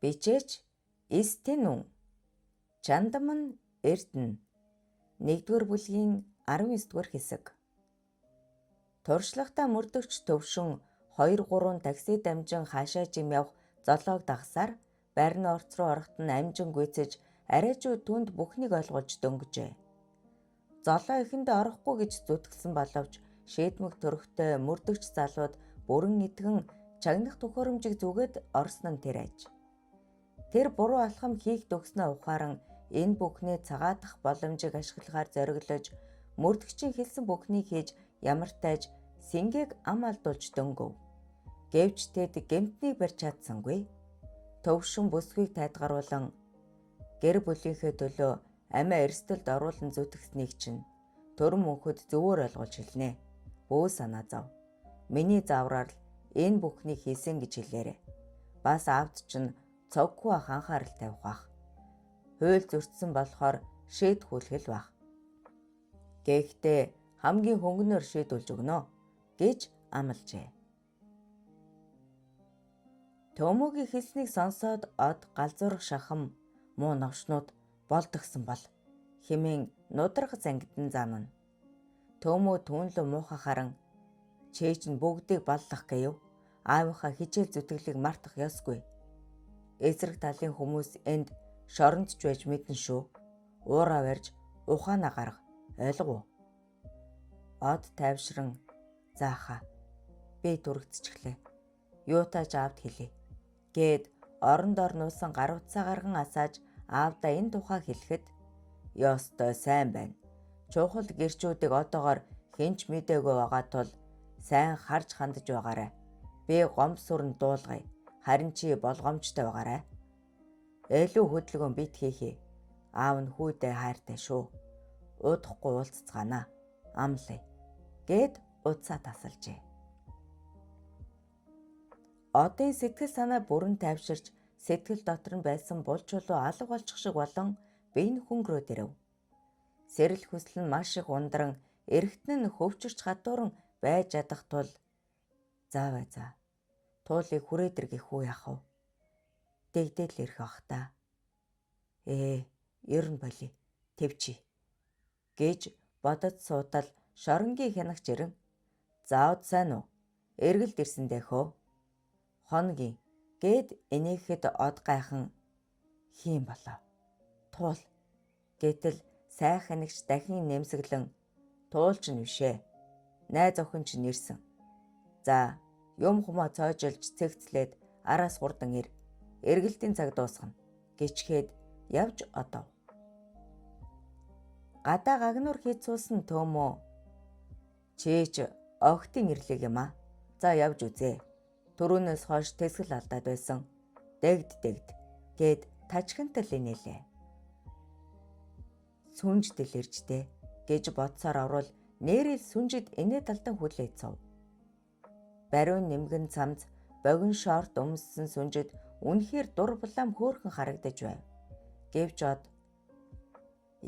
Бичээч Истинүн Чандаман Эрдэнэ 1-р бүлгийн 19-р хэсэг. Туршлагатай мөрдөгч төвшин 2-3 такси дамжин хаашаа жим явах золоог дагсаар байрны орц руу ороход нь амжин гүйцэж арайжуу түнд бүхнийг ойлгуулж дөнгөжээ. Золоо эхэндээ орохгүй гэж зүтгсэн боловч шийдмэг төрхтэй мөрдөгч залууд бүрэн итгэн чагнах төхөөрөмжийг зүгээд орсон нь тэр аж. Тэр буруу алхам хийх төгснөө ухааран энэ бүхний цагаатах боломжийг ашиглахаар зориглож мөрдөгчийн хэлсэн бүхнийг хийж ямартайж сингээг ам алдуулж дөнгөв. Гэвч тэд гэмтнийг барьж чадсангүй. Төвшин бүсгүйг тайлгаруулан гэр бүлийнхээ төлөө амиа эрсдэлд оруулан зүтгэснийг чинь төрөн мөнхөд зөвөр ойлгуулж хэлнэ. Бүү санаа зов. Миний заавраар л энэ бүхнийг хийсэн гэж хэлээрэй. Бас аавд чинь цоггүй ах анхаарал тавих бах. Хууль зөрчсөн болохоор шийдвүүлэх л бах. Гэхдээ хамгийн хөнгөнөөр шийдүүлж өгнө гэж амлажээ. Төмөгийн хэлснийг сонсоод од галзуурах шахам муу новшнууд болдгсон бол хэмээн нудрах зангидан занана. Төмөө түүнлөө муухай харан чээж нь бүгдийг баллах гэв. Аавынхаа хичээл зүтгэлийг мартах ёсгүй. Эсрэг талын хүмүүс энд шорондж байж мэднэ шүү. Уураа барьж ухаанаа гарга. Ойлгов уу? Од тайвшран заахаа. Би дүрэгдчихлээ. Юутаач аавд хэлье. Гээд орондоор нуусан гар утсаа гарган асааж аавдаа энэ тухай хэлэхэд ёстой сайн байна. Чухал гэрчүүдийг одоогоор хинч мэдээгүй байгаа тул сайн харж хандаж байгаарай. Би гомсүрн дуулгая. Харин чи болгоомжтой байгаарай. Илүү хөдөлгөөн бит хийхий. Аав нь хүүдээ хайртай шүү. Удахгүй уулзцгаана. Амлая. Гээд удсаа тасалжээ. Одын сэтгэл санаа бүрэн тайвширч сэтгэл дотор нь байсан булч чулуу алга болчих шиг болон бие нь хөнгөрөөд ирэв. Сэрэл хүсэл нь маш их ундран эргэтэн нь хөвчөрч хатууран байж чадах тул заавай за. Туулыг хүрээд иргэх үү яхав. Дэгдэл ирэх ах та. Ер нь боли. Тэвчи. Гэж бодож суудал шоронгийн хянагч ирэн заавд сайн уу? Эргэлд ирсэндээ хөө. Хоногийн гээд энийхэд од гайхан хийм болов. Туул. Гэтэл сайхан нэгч дахин нэмсэглэн туулч нь бишээ. Найз охин ч нэрсэн. За юм хумаа цойжилж цэгцлээд араас хурдан ир. Эргэлтийн цаг дуусгана. Гिचгээд явж одов. Гадаа гагнуур хийж суусан Төмөө. Чийч огтын ирлэг юм а. За явж үзье. Төрөөнөөс хойш тэсгэл алдаад байсан. Дэгд гээд тажхинтал инээлээ. Сүнж дэлэрчтэй гэж бодсоор орвол нэрэл сүнжид инээ талдан хүлээцв. Бариун нэмгэн цамц богин шорт өмссөн сүнжид үнэхээр дур булаам хөөрхөн харагдаж байв. Гэвч од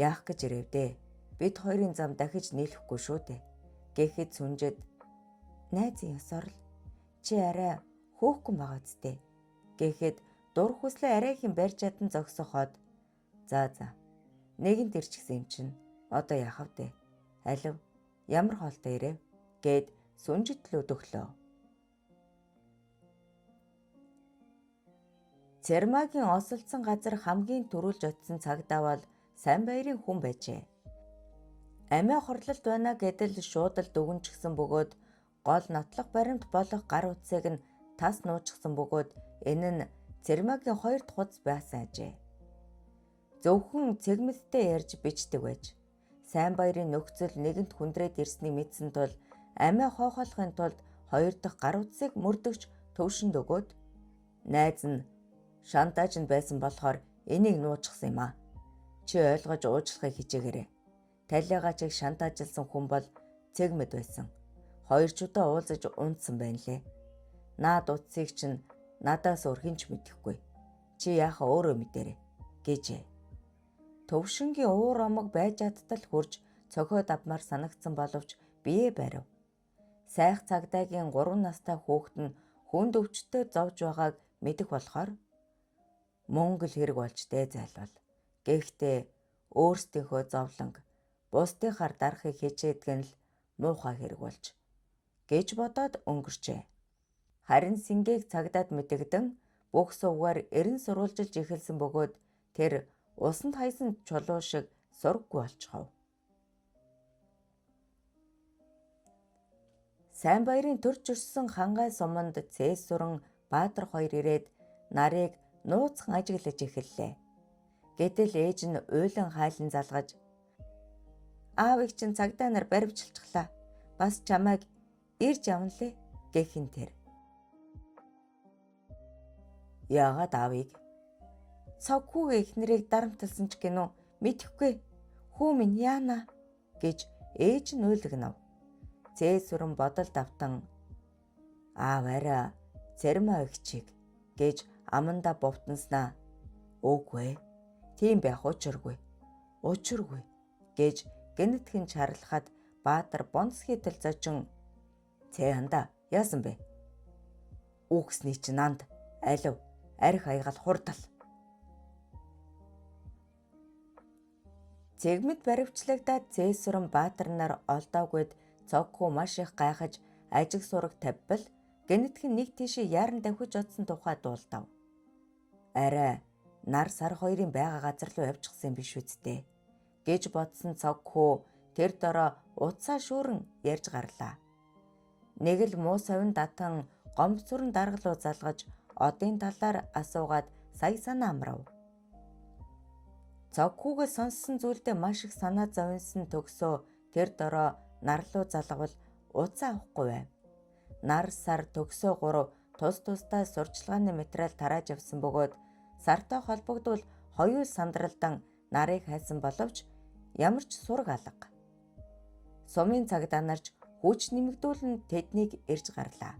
яах гэж ирэв дээ. Бид хоёрын зам дахиж нийлэхгүй шүү дээ. Гэхэд сүнжид найзын ёсоор л чи арай хөөхгөн байгаа зү. Гэхэд дур хүслээ арайхийн барьж чадан зогсоход за нэгэнт ирчихсэн юм чинь одоо яах вэ? Алив ямар хоолтой ирэв гээд сүнжид л өдөглөө. Цэрмаагийн осолдсон газар хамгийн түрүүлж очисон цагдаа бол сайн баярын хүн байжээ. Амиа хорлолт байна гэдэл шуудал дүгнчихсэн бөгөөд гол нотлох баримт болох гар утсыг нь тас нуучихсан бөгөөд энэ нь Цэрмаагийн 2 дахь хуц байсан ажээ. Зөвхөн цэгмэлтэй ярьж бичдэг байж. Сайн баярын нөхцөл нэгэнт хүндрээд ирснийг мэдсэн тул амиа хоохолохын тулд 2 дахь гар утсыг мөрдөгч төвшөнд өгөөд найз нь шантаж нь байсан болохоор энийг нуучихсан юм а. Чи ойлгож уучлахыг хичээгээрэй. Талиагаа чиг шантажлсан хүн бол цэгмэд байсан. 2 чудаа уулзаж унтсан байна лээ. Наад утсыг чинь надаас өөр хинч мэдэхгүй. Чи яаха өөрөө мэдэрэй гэжээ. Төвшингийн уур омог байж чадтал хурж цохиод авмаар санагдсан боловч бие барив. Сайх цагдаагийн 3 настай хүүхэд нь хүнд өвчтөд зовж байгааг мэдэх болохоор Монгол хэрэг болж дээ зайлвал. Гэхдээ өөрсдийнхөө зовлонг бусдынхаар дарахыг хичээдэг нь л муухай хэрэг болж гэж бодоод өнгөрчээ. Харин Сингээг цагдаад мэдэгдэн бүх сувгаар эрен сурвалжилж эхэлсэн бөгөөд тэр усанд хайсан чулуу шиг сурггүй болчихов. Сайн баярын төрж өссөн хангай суманд Цээс сүрэн Баатар хоёр ирээд нарыг нууцхан ажиглаж эхэллээ. Гэтэл ээж нь уйлан хайлан залгаж аавыг чинь цагдаа нар баривчилчихлаа. Бас чамайг ирж явна лээ гэхин тэр. Яагаад аавыг? Цогхүүгээ эхнэрийг дарамтлсан ч гинөө мэдэхгүй. Хүү минь яана гэж ээж нь уйлгнав. Цээс сүрэн бодолд автан аав арай цэрмаа өгчийг гэж аманда бовтонснаа. Үгүй. Тийм байх учиргүй. Учиргүй гэж гэнэтхэн чарлахад Баатар бонцгийтэл зочин цээ ханда яасан бэ? Үгсний чинь анд алив арх аягал хурдал. Цэгмэд баривчлагдаад Цээс сүрэн Баатар нар олдоогүйд цогхүү маш их гайхаж ажиг сураг тавьбал гэнэтхэн нэг тийшээ яаран давхиж одсон тухай дуулдав. Арай нар сар хоёрын байгаа газар руу явчихсан биш үсттэй гэж бодсон цогхүү тэр дороо утсаа шүүрэн ярьж гарлаа. Нэг л муу совин датан гомцурн даргалуу залгаж одын талаар асуугаад сая санаа амрав. Цогхүүгээс сонссон зүйлдээ маш их санаа зовнсон төгсөө тэр дороо нарлуу залгавал уцаа авахгүй байв. Нар сар төгсөө 3 тус тусдаа сурчлагын материал тарааж явсан бөгөөд сартай холбогдвол хоёул сандралдан нарыг хайсан боловч ямар ч сураг алга. Сумын цагдаа нарч хүч нэмэгдүүлэн тэднийг ирж гарлаа.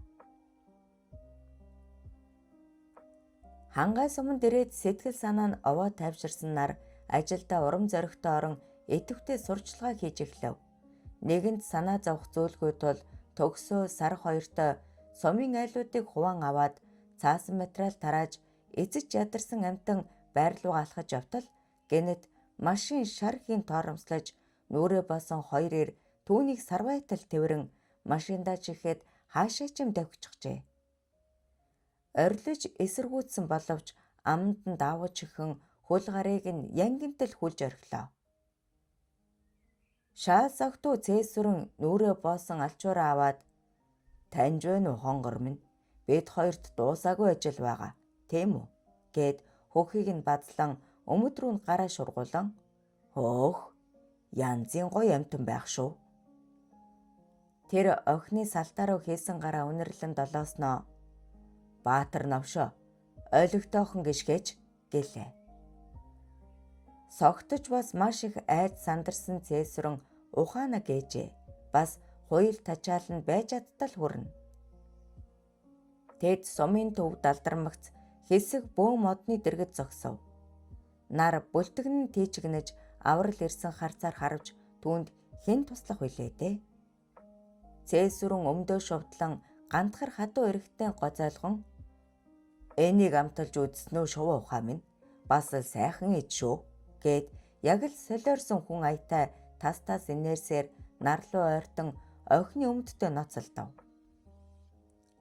Хангай суманд ирээд сэтгэл санаа нь овоо тайвширсан нар ажилдаа урам зоригтой орон идэвхтэй сурчлагаа хийж эхлэв. Нэгэнд санаа зовх зүйлгүй тул төгсөө сар хоёртой сумын айлуудыг хуваан аваад цаасан материал тарааж эцэж ядарсан амтан байрлуу алхаж явтал гэнэт машин шархийн торомслож нүрээ босон хоёрыг түүнийг сарвайтал тэврэн машиндаа чихээд хаашаа ч юм давхичихжээ. Орилж эсэргүүцсэн боловч аманд нь давж ихэн хөл гарыг нь янгинтэл хүлж орхилоо. Шаал согтуу Цээс сүрэн нүрээ боосон алчуураа аваад таньж байна уу хонгор минь? Бид хоёрт дуусаагүй ажил байгаа. Тийм үү? Гэд хөхийг нь бадлан өмд рүү нь гараа шургуулan хөөх янзын гоё амтан байх шүү. Тэр охины салтаа руу хийсэн гараа үнэрлэн долоосноо Баатар навшоо ойлгохтойхон гიშгэж гэлээ. Согтож бас маш их айд сандарсан Цээс сүрэн ухаана гээжээ. Бас хуйл тачаал нь байж адтал хүрнэ. Тэд сумын төв далдармагц хэсэг бөө модны дэргэд зогсов. Нар бүлтгэн тийчгнэж аврал ирсэн харцаар харвж түүнд хэн туслах вүлээ дээ. Цээс сүрэн өмдөө шувдлан гантхар хатуу эрэхтэн гоцойлгон энийг амталж үзснөө шувуу ухаа минь бас л сайхан ид шүү гэд яг л солиорсон хүн аятай тастаас инээрсээр нарлуу ойртон охины өмдтэй ноцолдов.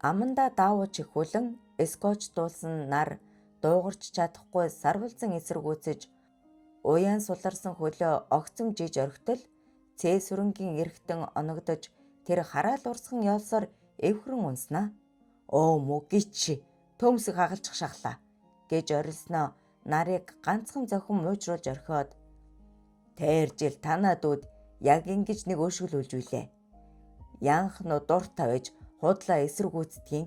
Аманда даавууч их хүлэн скотч дуулсан нар дуугарч чадахгүй сарвалзан эсэргүүцэж уяан суларсан хөлөө огцом жиж орхитол Цээс сүрэнгийн эрэхтэн оногдож тэр хараал урсган явсаар эвхрэн унснаа. Оо мөгичи төмсөг хагалчих шахлаа гэж орилсноо нарыг ганцхан зохин муужруулж орхиод тэр жил танаа дүүд яг ингэж нэг өшгөл үлжүүлээ. Яанхнуу дуртай байж худлаа эсэргүүцдгийн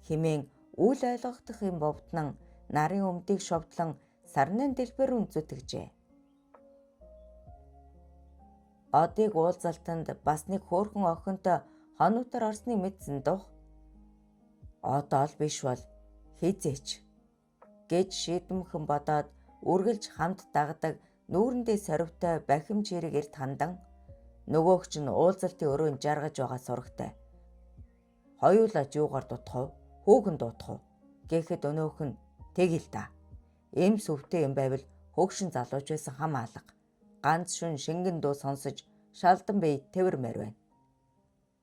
химэн үл ойлгохдох юм бовднан нарын өмдийг шовдлон сарнын дэлбэр үнзүтгэжээ. Одыг уулзалтанд бас нэг хөөрхөн охинтой хоногтор орсны мэдсэн дух. Одоо л биш бол хизээч гэж шийдэмхэн бодоод үргэлж хамт дагдаг нүүрэндээ сорвтой бахимж хэрэг эрт хандан нөгөөгч нь уулзалтын өрөөнд жаргаж байгаа сурагтай. Хоёулаа жуугаар дутах уу? Хүүхэн дутах уу? Гэхэд өнөөх нь тэгэл та. Эм сүвтэй юм байвал хөгшин залууч байсан хам алга. Ганц шүн шингэн дуу сонсож шалдан бие тэвэрмээр байна.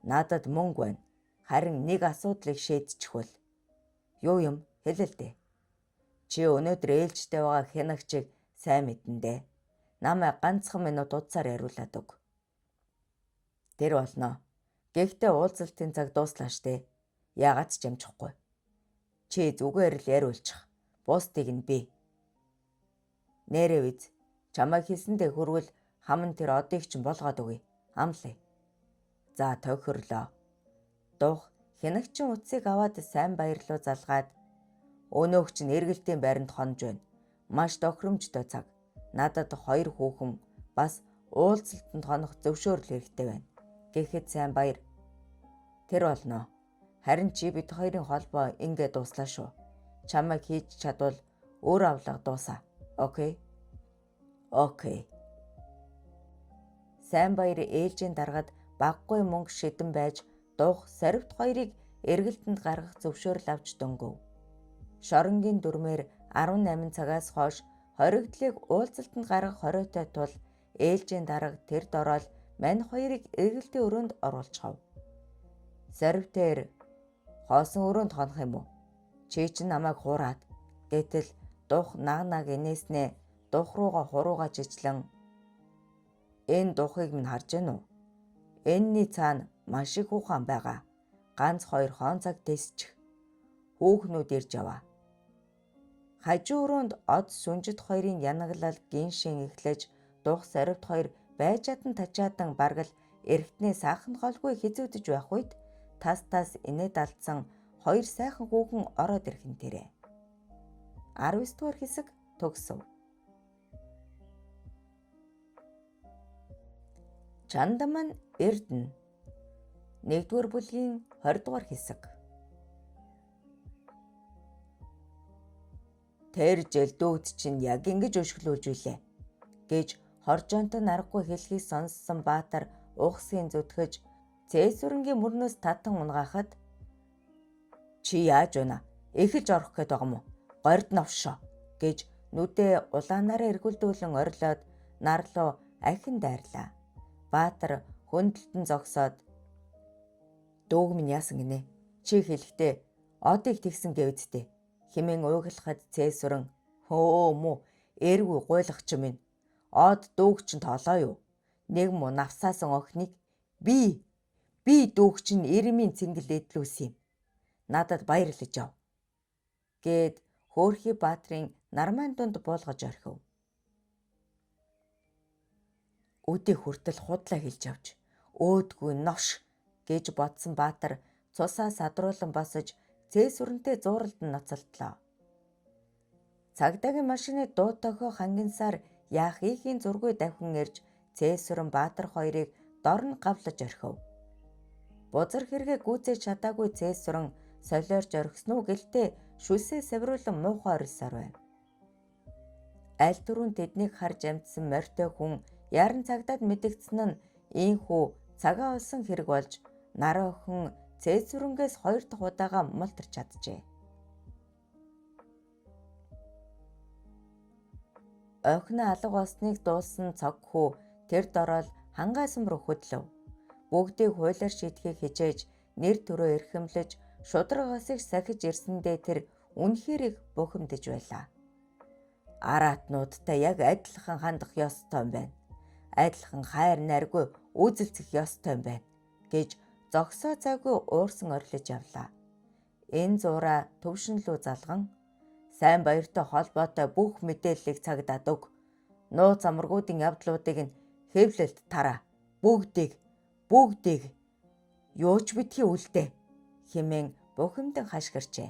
Надад мөнгө байна. Харин нэг асуудлыг шийдчихвэл. Юу юм хэлэлдэ. Чи өнөөдөр ээлжтэй байгаа хянагчийг сайн мэдэн дээ. Намайг ганцхан минут удсаар яриулаад өг. Тэр болно. Гэхдээ уулзалтын цаг дууслаа штэ. Яагаад ч амжихгүй. Чи зүгээр л яриулчих. Бусдыг нь би. Нэрээ биз. Чамайг хэлсэндээ хүрвэл хаман тэр одыг чинь болгоод өгье. Амлая. За тохирлоо. Дух хянагчин утсыг аваад сайн баяр руу залгаад өнөөх чинь эргэлтийн байранд хонж байна. Маш тохиромжтой цаг. Надад 2 хүүхэн бас уулзалтанд хонох зөвшөөрөл хэрэгтэй байна. Гэхэд сайн баяр. Тэр болно. Харин чи бид хоёрын холбоо ингээд дуслаа шүү. Чамайг хийж чадвал өөр авлага дуусаа. Окей. Окей. Сайн баяр ээлжийн даргад баггүй мөнгө шидэн байж дух сорвт хоёрыг эргэлтэнд гаргах зөвшөөрөл авч дөнгөв. Шоронгийн дүрмээр 18 цагаас хойш хоригдлыг уулзалтанд гаргах хориотой тул ээлжийн дарга тэр дороод мань хоёрыг эргэлтийн өрөөнд оруулчихав. Сорвтээр хоосон өрөөнд хонох юм уу? Чи чинь намайг хуураад. Гэтэл дух наг инээснээ дух руугаа хуруугаж ичлэн энэ духыг минь харж гэнэ үү? Энэний цаана маш их ухаан байгаа. Ганц 2 хоон цаг тэсчих. Хүүхнүүд ирж яваа. Хажуу өрөөнд од сүнжит хоёрын янаглал гиншин эхлэж дух сорвт хоёр байж чадан тачаадан баргал эргэтнээ саахан голгүй хизүүдэж байх үед тас инээд алдсан 2 сайхан хүүхэн ороод ирэх нь тэрэ. 19 дугаар хэсэг төгсөв. Чандаман Эрдэнэ 1-р бүлгийн 20 дугаар хэсэг. Тэр жэлдүүд чинь яг ингэж өшгөлүүлж үлээ гэж хоржоонтой наргагүй хэлхийг сонссон Баатар ухсгийн зүтгэж цээсүрэнгийн мөрнөөс татан унгаахад чи яаж байна? Эхэлж орох гээд байгаа мó? Горд новшоо гэж нүдээ улаанаараа эргүүлдүүлэн орилоод нарлуу ахин дайрлаа. Баатар хөндлөлтөн зогсоод дүүг минь яасан гинэ? Чи хэлэхдээ одыг тэгсэн гэвдтэй. Химэн уйгалахад цээсүрэн хөө мө эргүй гуйлах ч минь. Од дүүг чинь тоолоо юу? Нэг муу навсаасан охиныг би дүүг чинь ирмийн цэнгэл эдлүүлсэн юм. Надад баярлаж ав. Гэд хөөрхий Баатрын нармайн дунд буулгаж орхив. Өдий хүртэл худлаа хэлж авч өөдгүй новш гэж бодсон Баатар цусаа садруулан босож цээсүрэнтэй зууралд нь ноцолтлоо. Цагдаагийн машины дуутахоо хангансаар яах ийхийн зургүй давхин ирж цээсүрэн Баатар хоёрыг дор нь гавлаж орхив. Бузар хэрэгэ гүйцээж чадаагүй цээсүрэн солиорж орхисон уу гэлтэй шүлсээ савируулан муухай орилсоор байна. Аль түрүүн тэднийг харж амтсан морьтой хүн яран цагдаад мэдэгдсэн нь ийхүү цагаа олсон хэрэг болж нараа охин цээсүрэнгээс 2 дахь удаага мултарч чаджээ. Охин алга болсныг дуулсан цог хүү тэр дорол хангаасам руу хөдлөв. Бүгдийг хуулиар шийдэхийг хичээж нэр төрөө эрхэмлэж шударгаас их сахиж ирсэндээ тэр үнэхээр их бухимдаж байлаа. Араатнуудтай яг адилхан хандах ёстой юм байна. Адилхан хайр найргүй үзэлцэх ёстой юм байна гэж зогсоо цайгүй уурсан орилж явлаа. Энэ зураа төвшинлүү залган сайн баяртай холбоотой бүх мэдээллийг цагдаад өг. Нууц амаргуудын явдлуудыг нь хэвлэлд тараа. Бүгдийг юу ч битгий үлдээ хэмээн бухимдан хашгирчээ.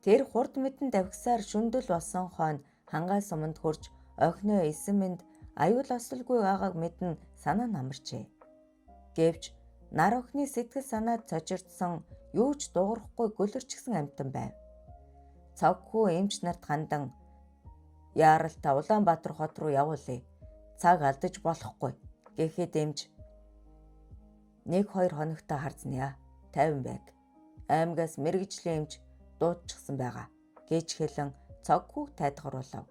Тэр хурд мэдэн давхсаар шүндэл болсон хойно хангаас өмнөд хурж охиноо эсэн мэнд аюул ослгүй байгааг мэдэн санаа намарчээ. Гэвч нар охины сэтгэл санаад цочирдсан юу ч дуурахгүй гөлөрчгсөн амьтан байв. Цогхүү эмч нарт хандан яаралтай Улаанбаатар хот руу явуулъя. Цаг алдаж болохгүй гэхэд эмч 1-2 хоногтой харзнаа 50 байг. Аймгаас мэргэжлийн эмч дуудчихсан байгаа гэж хэлэн цог хүүг тайлгаруулав.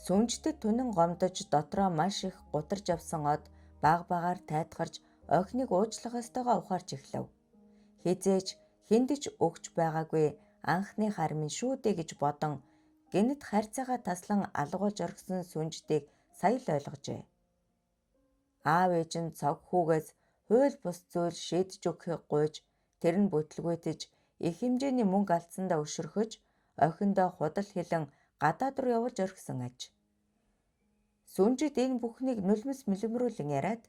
Сүнжтэд түнэн гомдож дотроо маш их гутарж авсан од баг багаар тайтгарч охиныг уучлах ёстойгоо ухаарч эхлэв. Хизээч хэндэж өгч байгаагүй анхны хармын шүү дээ гэж бодон гэнэт харьцаагаа таслан алгуулж орхисон сүнжтийг сая л ойлгожээ. Аав ээж нь цог хүүгээс хууль бус зүйл шийдэж өгөхийг гуйж тэр нь бүтлгүйтэж их хэмжээний мөнгө алдсандаа өшөрхөж охиндоо худал хэлэн гадаад руу явуулж орхисон аж. Сүнжид энэ бүхнийг нулимс мэлэмрүүлэн яриад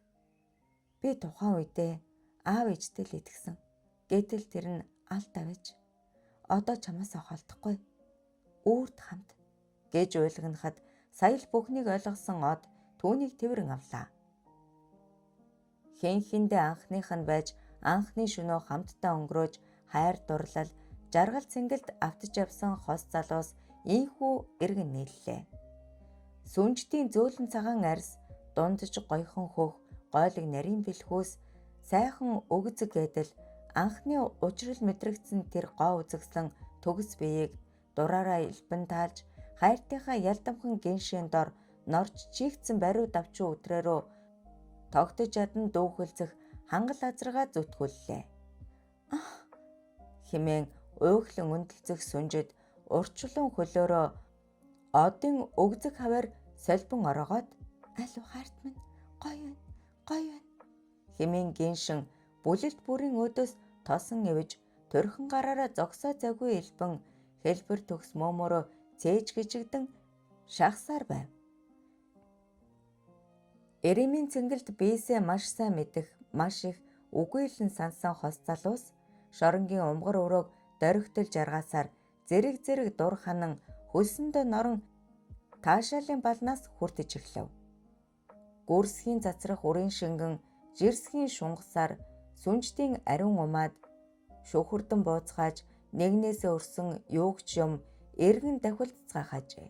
би тухайн үедээ аав ээжтэй л итгэсэн. Гэтэл тэр нь алт авэж одоо чамаас холдохгүй. Үүрт хамт гэж уйлгахад сая л бүхнийг ойлгосон од түүнийг тэрэн авлаа. Хинхэндээ анхных нь байж анхны шөнөө хамтдаа өнгөрөөж хайр дурлал жаргал цэнгэлд автж явсан хос залуус ийхүү эргэн нийллээ. Сүнжтийн зөөлөн цагаан арьс дундж гойхон хөх гойлог нарийн бэлхүүс сайхан өгзөг гэдэл анхны учрал мэдрэгдсэн тэр гоо үзэгслэн төгс биеийг дураараа элбэн таалж хайртынхаа ялдамхан гиншийн дор норч чигтсэн бариу давчуу өдрөөрөө тогтож ядан дүүхэлцэх хангал азаргаа зүтгүүллээ. Хэмээн уйглан өндөлцөх сүнжид урчлан хөлөөрөө одын өгзөг хавар солбон ороогоод аль ухаарт минь гоё байна хэмээн гиншин бүлэлт бүрийн өдөөс тосон эвж төрхөн гараараа зогсоо завгүй элбэн хэлбэр төгс мөмөрөө цээж гжигдэн шахсаар байв. Эремийн цэнгэлд биесээ маш сайн мэдэх маш их үгүйлэн сансан хос залуус шоронгийн умгар өрөөг доригтол жаргаасаар зэрэг дур ханан хөлсөндөө норон таашаалын балнаас хүртэж эхлэв. Гүрсхийн цацрах үрийн шингэн жирсхийн шунгасаар сүнжтийн ариун умаад шүүхүрдэн бууцгааж нэгнээсээ өрсөн юугч юм эргэн давхилцгаахажээ.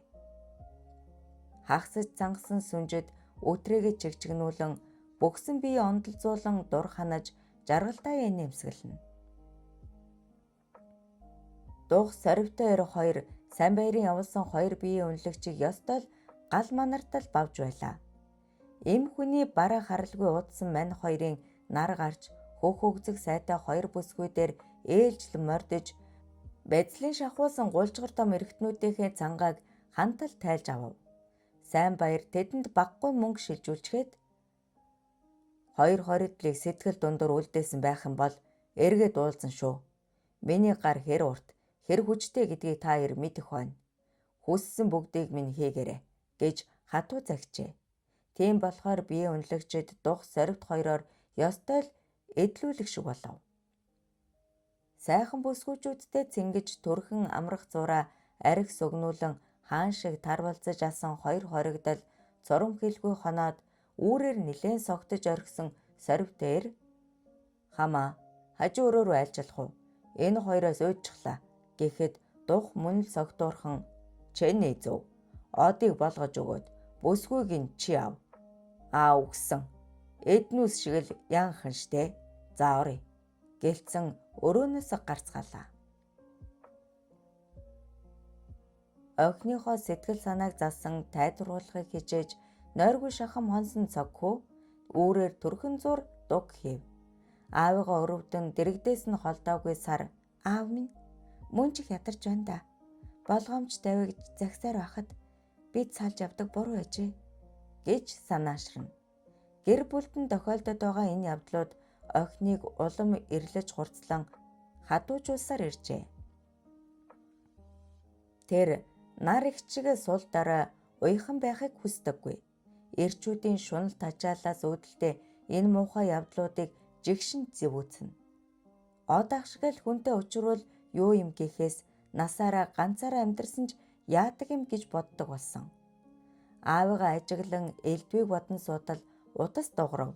Хагсаж цангасан сүнжид өтрээгээ чигчгнүүлэн бөгсөн бие ондолзуулан дур ханаж жаргалтай нэмсгэлнэ. Дух соривтой эр хоёр сайн баярын явуулсан хоёр биеийн үнэлэгчийг ёстой л гал манартал бавж байлаа. Эм хүний бараа харалгүй уудсан мань хоёрын нар гарч хөх өгзөг сайтай хоёр бүсгүй дээр ээлжл мордож бэзлийн шахуулсан гулжгар том эрэгтнүүдийнхээ цангааг хантал тайлж авав. Сайн баяр тэдэнд баггүй мөнгө шилжүүлчихэд хоёр хоридлыг сэтгэл дундуур үлдээсэн байх юм бол эргээд уулзсан шүү. Миний гар хэр урт, хэр хүчтэй гэдгийг та хоёр мэдэх байна. Хүссэн бүгдийг минь хийгээрэй гэж хатуу загчээ. Тийм болохоор бие үнэлэгчид дух соривт хоёроор ёстой л эдлүүлэх шиг болов. Сайхан бүсгүүчүүдтэй цэнгэж төрхөн амрах зураа арх сүгнүүлэн хаан шиг тарвалзаж асан хоёр хоригдол цурам хэлгүй хоноод үүрээр нилээн согтож орхисон соривтээр хамаа хажуу өрөө рүү айлчлах уу? Энэ хоёроос уйдчихлаа гэхэд дух мөн л согтуурхан чэнэ зөв одыг болгож өгөөд бүсгүйг нь чи ав. Үгсэн. Эднүүс шиг л янхан штэ. За оръё гэлцэн өрөөнөөс гарцгаалаа. Охиныхоо сэтгэл санааг зассан тайлбарлахыг хичээж нойргүй шахам хонсон цогхүү үүрээр төрхөн зур дуг хийв. Аавыгаа өрөвдөн дэрэгдээс нь холдоогүй сар аав минь мөн ч их ядарч байна да. Болгоомж тавигж загсаар байхад бид салж явдаг буруу ажээ гэж санаашрна. Гэр бүлтэн тохиолдод байгаа энэ явдлууд охиныг улам ирлэж хурцлан хадуужуулсаар иржээ. Тэр нар их чигээ сул дараа уяхан байхыг хүсдэггүй. Эрчүүдийн шунал тачаалаас үүдэлтэй энэ муухай явдлуудыг жигшин зэвүүцнэ. Од ах шиг л хүнтэй учрвал юу юм гэхээс насаараа ганцаараа амьдарсан ч яадаг юм гэж боддог болсон. Аавыгаа ажиглан элдвийг бодон суудал утас дуграв.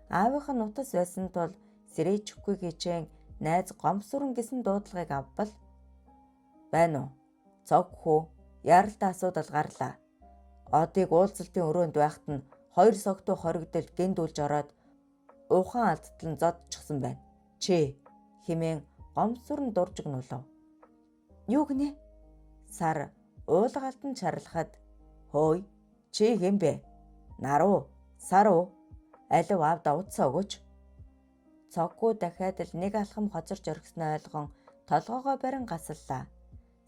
Аавынх нь утас байсан тул сэрээжихгүй гэжэн найз гомсурн гэсэн дуудлагыг авбал байна уу? Цог хүү яралтай асуудал гарлаа. Одыг уулзалтын өрөөнд байхад нь хоёр согтуу хоригдол гиндүүлж ороод ухан алдтал нь зодчихсан байна. Чи хэмээн гомсурн дуржигнуулав. Юу гинэ? Сар уулгаалтан шарлахад хөөе чи хэм бэ? Наруу, сар уу? Алив аавда утсаа өгөөч. Цоггүй дахиад л нэг алхам хоцорч орхисноо ойлгон толгоогоо барин гасаллаа.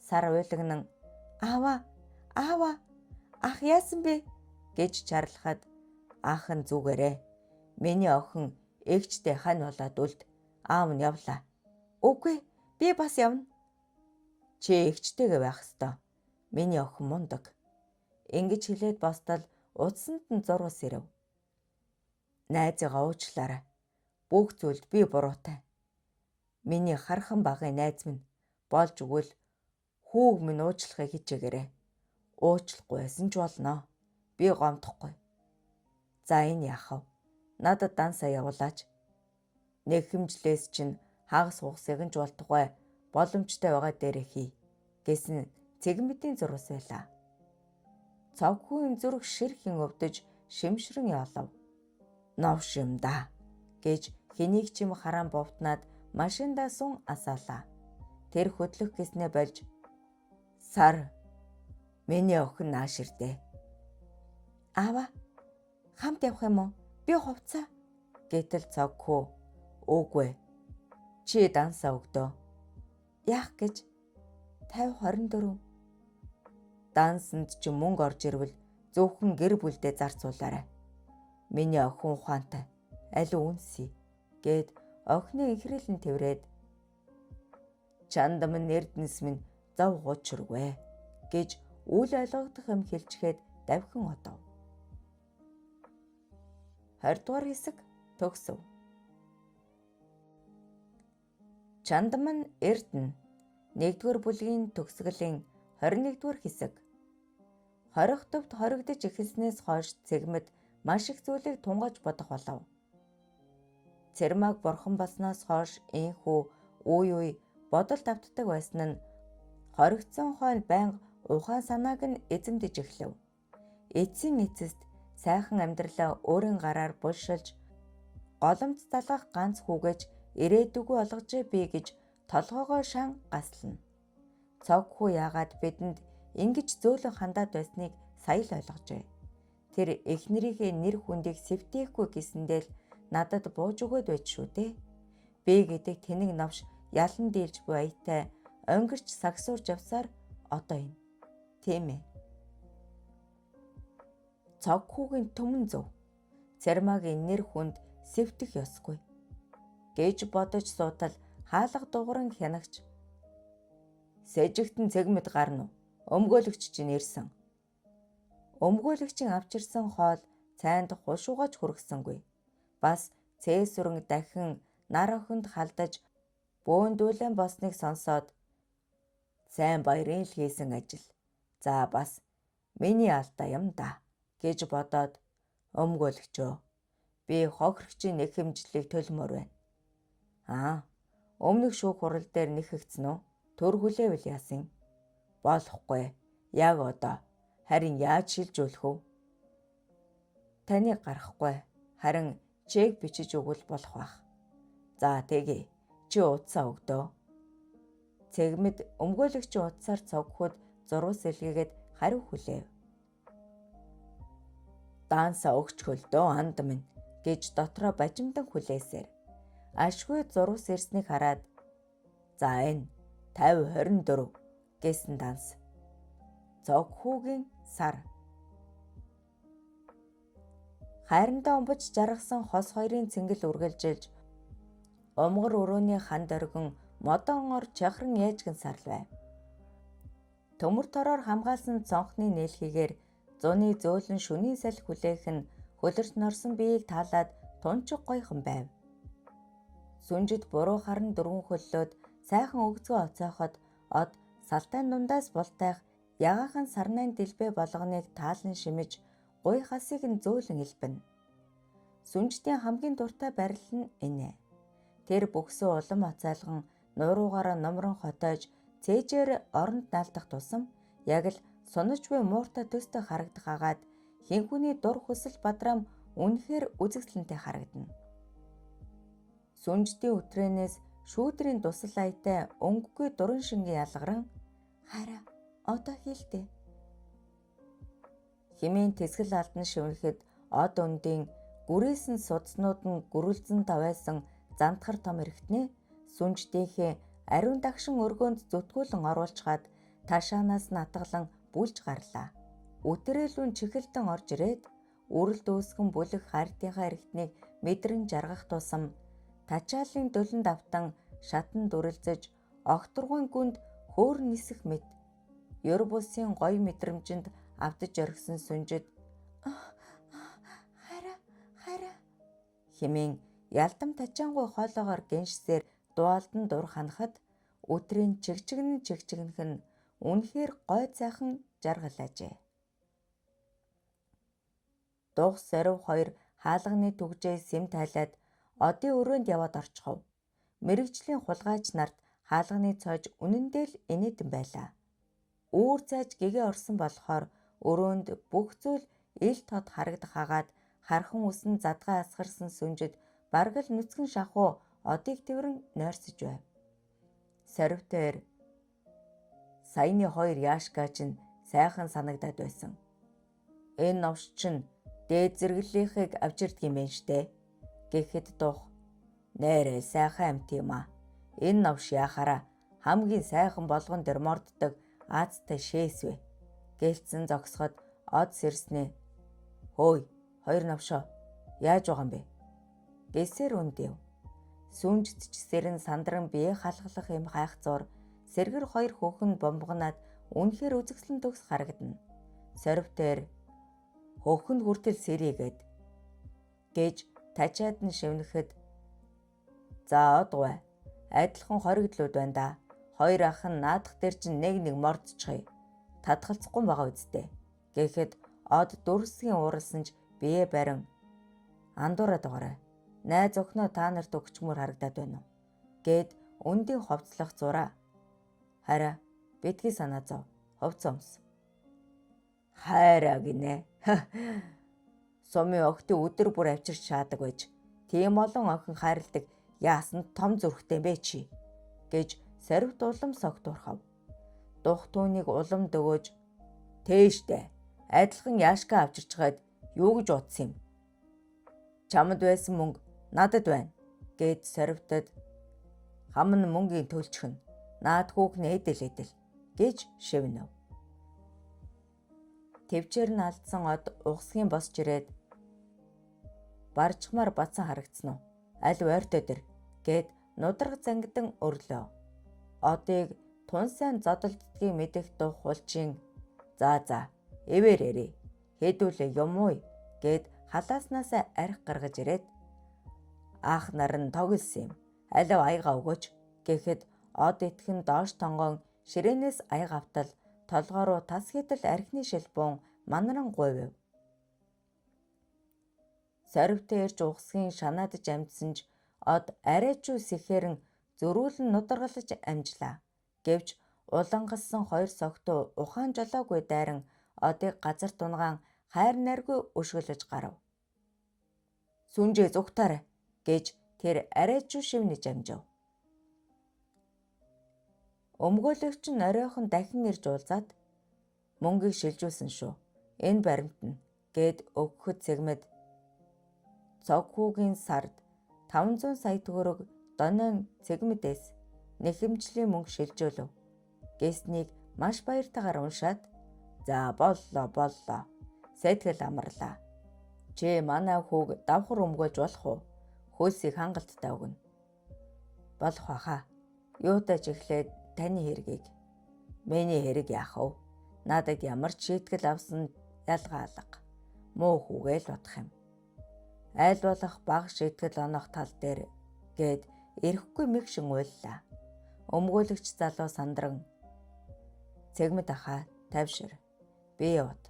Сар уйлагнан аава ах яасан бэ гэж чарлахад ах нь зүгээрээ миний охин эгчтэй хань болоод үлд аав нь явлаа. Үгүй би бас явна. Чи эгчтэйгээ байх ёстой. Миний охин мундаг. Ингэж хэлээд бостол утсанд нь зурвас ирэв. Найзыгаа уучлаарай. Бүх зүйлд би буруутай. Миний хархан багын найз минь болж өгвөл хүүг минь уучлахыг хичээгээрэй. Уучлахгүй байсан ч болно. Би гомдохгүй. За энэ яахав? Надад дансаа явуулаач. Нэг хэмжлээс чинь хагас хугасыг нь жуултугай боломжтой байгаа дээрээ хий гэсэн цэгмэдийн зурвас байлаа. Цогхүүн зүрх ширхэн өвдөж шимшрэн ялав. Новш юм да гэж хэнийг ч юм хараан бовтнаад машиндаа сун асаалаа. Тэр хөдлөх гэснээ болж сар миний охин нааш ирдээ. Аава хамт явах юм уу? Би хувцаа гэтэл цогхүү үгүй. Чи дансаа өгдөө. Яах гэж 50-24 дансанд ч мөнгө орж ирвэл зөвхөн гэр бүлдээ зарцуулаарай. Миний охин ухаантай. Алив үнсий гэд охины ихрэлэн тэврээд чандам нэрдэнс минь зав гуучрвэ гэж үл ойлгогдох юм хэлчихэд давхин одов. 20 дугаар хэсэг төгсөв. Чандам нь Эрдэнэ 1-р бүлгийн төгсгөлийн 21-р хэсэг. Хоригтовд хоригдож эхэлснээс хойш цэгмэд маш их зүйлийг тунгаж бодох болов. Цэрмаг бурхан болсноос хойш энхүү үе бодолд автдаг байсан нь хоригдсон хойно байнга ухаан санааг нь эзэмдэж эхлэв. Эцсийн эцэст сайхан амьдралаа өөрийн гараар булшилж голомт залгах ганц хүүгэж ирээдүгөө олгожээ би гэж толгоогоо шан гаслана. Цогхүү яагаад бидэнд ингэж зөөлөн хандаад байсныг сая л ойлгожээ. Тэр эхнэрийнхээ нэр хүндийг сэвтээхгүй гэсэндээ л надад бууж өгөөд байд шүү дээ. Би гэдэг тэнэг навш ялан дийлж буй аятай онгирч сагсуурж явсаар одоо энэ. Тийм ээ. Цогхүүгийн түмэн зөв. Цэрмагийн нэр хүнд сэвтэх ёсгүй гэж бодож суутал хаалга дугран хянагч сэжигтэн цэгмэд гарна уу? Өмгөөлөгч чинь ирсэн. Өмгөөлөгчийн авчирсан хоол цайнд хушуугач хүргэсэнгүй. Бас цээсүрэн дахин нар охинд халдаж бөөндүүлэн босныг сонсоод сайн баярын л хийсэн ажил. За бас миний алдаа юм да гэж бодоод өмгөөлөгчөө би хохирогчийн нэг хэмжлийг төлмөр байна. Өмнөх шүүх хурал дээр нэхэгцэн үү? Төр хүлээвэл яасан? Болохгүй. Яг одоо. Харин яаж шилжүүлэх вэ? Таныг гарахгүй. Харин чек бичиж өгвөл болох байх. За тэгье. Чи утсаа өгдөө. Цэгмэд өмгөөлөгчийн утсаар цогхоод зурвас илгээгээд хариу хүлээв. Дансаа өгч хөлдөө анд минь гэж дотроо бажимдан хүлээсээр ашгүй зурвас ирснийг хараад за энэ 50-24 гэсэн данс. Цогхүүгийн сар. Хайрандаа умбаж жаргасан хос хоёрын цэнгэл үргэлжилж умгар өрөөний ханд оргин модон ор чахран яажгэн сарлвэ. Төмөр тороор хамгаалсан цонхны нээлхийгээр зуны зөөлөн шөнийн салхи хүлээх нь хөлөрт норсон биеийг таалаад тунчиг гойхон байв. Сүнжид буруу харан дөрвөн хөллөөд сайхан өгзгөө оцооход од салтай дундаас бултайх ягаахан сарнайн дэлбэ болгоныг таалан шимэж гуй хасыг нь зөөлөн илбэнэ. Сүнждийн хамгийн дуртай барил нь энэ. Тэр бөхсөө улам оцайлган нууруугаараа номрон хотоож цээжээр оронд наалдах тусам яг л сунаж буй мууртай төстэй харагдах агаад хинхүүний дур хүсэл бадраам үнэхээр үзэгсэлэнтэй харагдана. Сүнждийн үтрээнээс шүүдрийн дусал аятай өнгөгүй дуран шингийн ялгаран хараа одоо хийлдэ хэмээн тэсгэл алдан шивнэхэд од өндийн гүрээсэн судснууд нь гүрэлзэн тавайсан зантгар том эргэтнээ сүнж дээхээ ариун дагшин өргөөнд зүтгүүлэн оруулж хаад ташаанаас натгалан бүлж гарлаа. Үтрээлүүн чихэлдэн орж ирээд үрэл дүүсгэн бүлэх хартынхаа эргэтнийг мэдрэн жаргах тусам тачаалын дөлөнд автан шатан дүрэлзэж огторгуйн гүнд хөөр нисэх мэт Ёрбусын гоё мэдрэмжинд автаж орхисон сүнжид хараа хэмээн ялдам тачаангуй хоолоогоор гэншсээр дуалдан дур ханахад өдрийн чигчигнэх нь үнэхээр гой цайхан жаргалаажээ. Дух сорив хоёр хаалганы түгжээ сэм тайлаад одын өрөөнд яваад орчихов. Мэргэжлийн хулгайч нарт хаалганы цоож үнэндээ л инээдэн байлаа. Үүр цааж гэгээ орсон болохоор өрөөнд бүх зүйл ил тод харагдах хагаад хархан үсэн задгаа асгарсан сүнжид бараг л нүцгэн шахуу одыг тэрэн нойрсож байв. Сорвтойр саяны хоёр яашка чинь сайхан санагдаад байсан. Энэ новш чинь дээд зэрэглэлийнхийг авчирдаг юм байна штэ. Гэхэд дух нээрээ сайхан амт юм а. Энэ новш яхаараа хамгийн сайхан болгон дээр морддог аазтай шээсвэ. Гэлцэн зогсоход од сэрснээ. Хөөе, хоёр новшоо яаж байгаа юм бэ? Гэсээр үндэв. Сүнжт ч сэрэн сандран бие халахлах юм хайхцуур сэргэр хоёр хөөхн бомбогнаад үнэхээр үзэгслэн төгс харагдана. Сорвтойр хөөхн хүртэл сэрийгээд гэж тачаад нь шивнэхэд за одгой адилхан хоригдлууд байна да. Хоёр ах нь наадах дээр чинь нэг мордчихъя. Татгалзахгүй байгаа үсттэй. Гэхэд од дүрсгийн ууралсанж бие барин андуураад байгаарай. Найз охиноо та нарт өгчмөр харагдаад байна уу? Гэд өндийн ховцлох зураа. Хараа битгий санаа зов. Ховцомс. Хайраа гинэ. Сумын охтын өдөр бүр авчирч шаадаг байж. Тийм олон охин хайрладаг яасан том зүрхтэй бэ чи? Гэж сорвт улам согтуурхав. Дух түүнийг улам дөгөөж тээштэй адилхан яашка авчирч хаад юу гэж утсан юм? Чамд байсан мөнгө надад байна гэд сорвтод хам нь мөнгөний төлчхөн наад хүүхний эдэл гэж шивнэв. Тэвчээр нь алдсан од угсгийн босч ирээд барчмаар бацсан харагдсан уу? Аль ойртой дэр гэд нудраг зангидан өрлөө. Одыг тун сайн зодолддгийг мэдэх дух хулчин за эвэрээрээ хэдүүлээ юм уу гэд халааснаас арх гаргаж ирээд ах нар нь тоглосон юм. Алив аяга өгөөч гэхэд од итгэн доош тонгоон ширээнээс аяга автал толгоо руу тас хитэл архины шилбүүн манаран гуйв. Сорвтойр ирж угсгийн шанаадж амьдсанж од арайчуу сэхэрэн зөрүүлэн нударгалж амжлаа. Гэвч улангалсан хоёр согтуу ухаан жолоогүй дайран одыг газар тунгаан хайр найргүй өшгөлөж гарав. Сүнжээ зүгтаарай гэж тэр арайчуу шивнэж амжив. Өмгөөлөгч нь оройхон дахин ирж уулзаад мөнгийг шилжүүлсэн шүү. Энэ баримт нь гэд өгөхөд цэгмэд цог хүүгийн сард 500 сая төгрөг донойн цэгмэдээс нэхэмжлийн мөнгө шилжүүлв. Гэснийг маш баяртайгаар уншаад за боллоо. Сэтгэл амарлаа. Чи манай хүүг давхар өмгөөлж болох уу? Хөлсийг хангалттай өгнө. Болох баха. Юутай ч эхлээд таны хэргийг. Миний хэрэг яах вэ? Надад ямар ч шийтгэл авсан ялгаа алга. Муу хүүгээ л утах юм. Айл болох бага шийтгэл онох тал дээр гээд эрэхгүй мэгшин уйллаа. Өмгөөлөгч залуу сандран цэгмэд ахаа тавьшир. Би явд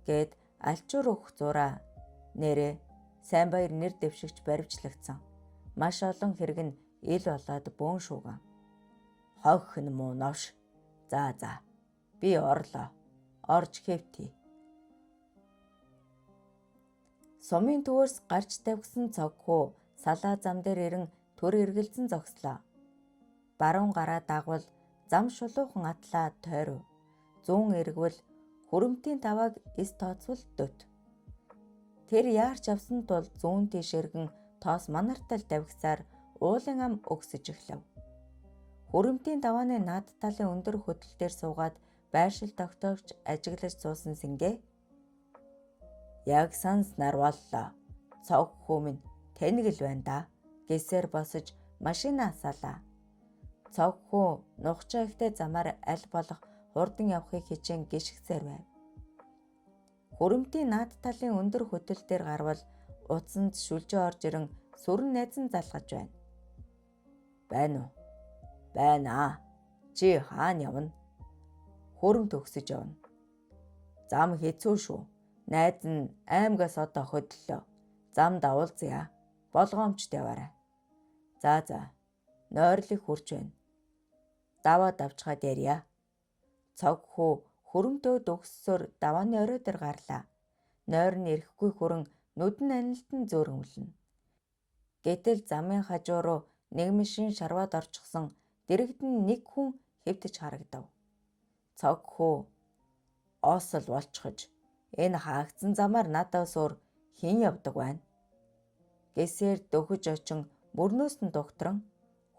гээд алчуур өгөх зураа нэрээ сайн баяр нэр дэвшигч баривчлагдсан. Маш олон хэрэг нь ил болоод бөөн шууган. Хогх нь муу новш. За. Би орлоо. Орж хэвтий. Сумын төвөөс гарч тавьсан цог хүү салаа зам дээр ирэн төр эргэлзэн зогслоо. баруун гараа дагвал зам шулуухан атлаа тойров. Зүүн эргвэл хүрэмтийн тавааг эс тооцвол дөт. Тэр яарч авсан тул зүүн тийш эргэн тоос манартал давхисаар уулын ам өгсөж эхлэв. Хүрэмтийн давааны над талын өндөр хөтөл дээр суугаад байршил тогтоогч ажиглаж суусан сингээ. Яг санснаар боллоо. Цог хүү минь тэнэг л байна да. Гэсээр босож машинаа асаалаа. Цог хүү нухчаа ихтэй замаар аль болох хурдан явахыг хичээн гიშгсээр байв. Хүрэмтийн над талын өндөр хөтөл дээр гарвал утсанд шүлжээ орж ирэн сүрэн найзан залгаж байна. Байна уу? Байна. Чи хаана явна? Хүрэмт өгсөж явна. Зам хэцүү шүү. Найз нь аймгаас одоо хөдлөлөө. Зам давуулзъя. Болгоомжт яваарай. За. Нойрлыг хурж байна. Даваа давчгаад ярья. Цог хүү хүрэмтөөд өгссөөр давааны орой дээр гарлаа. Нойр нь ирэхгүй хүрэн нүдэн анилтан зөөрөмлөнө. Гэтэл замын хажуу руу нэг машин шарваад орчихсон дэрэгдэн нэг хүн хэвтэж харагдав. Цог хүү оосол болчихож энэ хаагдсан замаар надаас өөр хэн явдаг байна? Гэсээр дөхөж очин мөрнөөс нь дугтран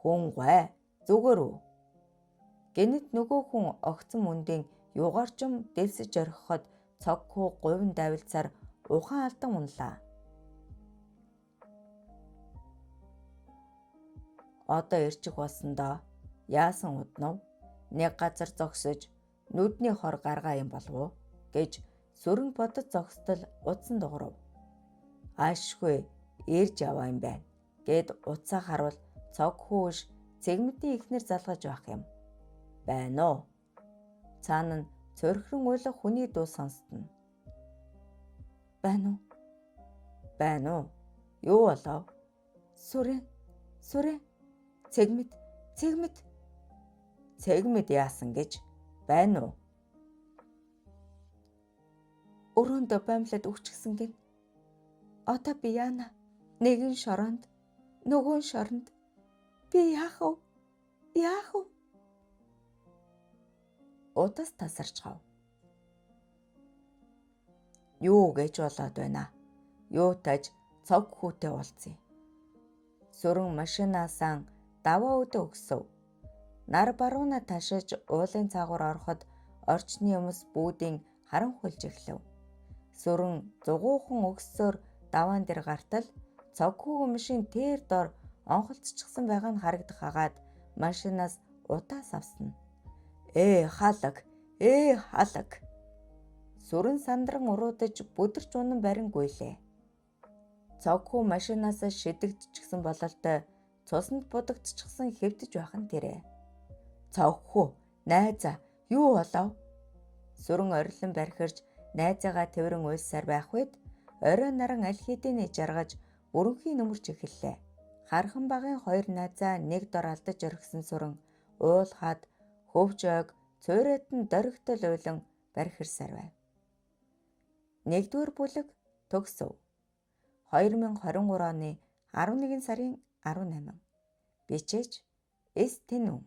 хүн гой зүгээр үү? Гэнэт нөгөө хүн огцон мөндийн юугаарчм дэлсэж орхиход цог хүү говин давилцаар ухаан алдан унлаа. Одоо ирчих болсон доо. Яасан уднав? Нэг газар зогсож нүдний хор гаргаа юм болов уу? Гэж сүрэн бодож зогсдол утсан дуурав. Аашгүй ирж яваа юм байна. Гэд утсаа харвал цог хүүш цэгмэтийн ихнэр залгаж байх юм. Байна уу? Цаана нь цорхирон уйлах хүний дуу сонсдно. Байна уу? Байна уу? Юу болов? Сүрэн. Цэгмэд яасан гэж байна уу? Өрөөндөө баймлаад өгчихсэн гин. Одоо би яана? Нэгэн шоронд, нөгөөн шоронд. Би яах вэ? Удаас тасарчхав. Юу гэж болоод байна? Юу таж цог хүүтэй уулзъя. Сүрэн машинаасаа даваа өдөө өгсөв. Нар барууна ташиж уулын цаагуур ороход орчны юмс бүүдийн харан хулж эхлэв. Сүрэн зугуухан өгсөөр даваан дээр гартал цог хүүгийн машин тэр дор онхолцчихсан байгаа нь харагдах хагаад машинаас утаас авсна. Халаг. Сүрэн сандран уруудаж бүдэрч унан барин гуйлээ. Цог хүү машинаас шидэгдчихсэн бололтой цуснд будагдчихсан хэвтэж байх нь тэрэ. Цог хүү, найзаа, юу болов? Сүрэн орилон бархирж найзаагаа тэрэн уйлсаар байх үед орой наран аль хэдийн жаргаж өрөнхийн нөмөрч эхэллээ. Хархан багын хоёр найзаа нэг дор алдаж орхисон сүрэн уулхаад хөвж ойг цуурайд нь дөрөгтөл уйлан бархирсаар байв. 1-р бүлэг төгсөв. 2023 оны 11 сарын 18. Бичээч С. Тэнүн.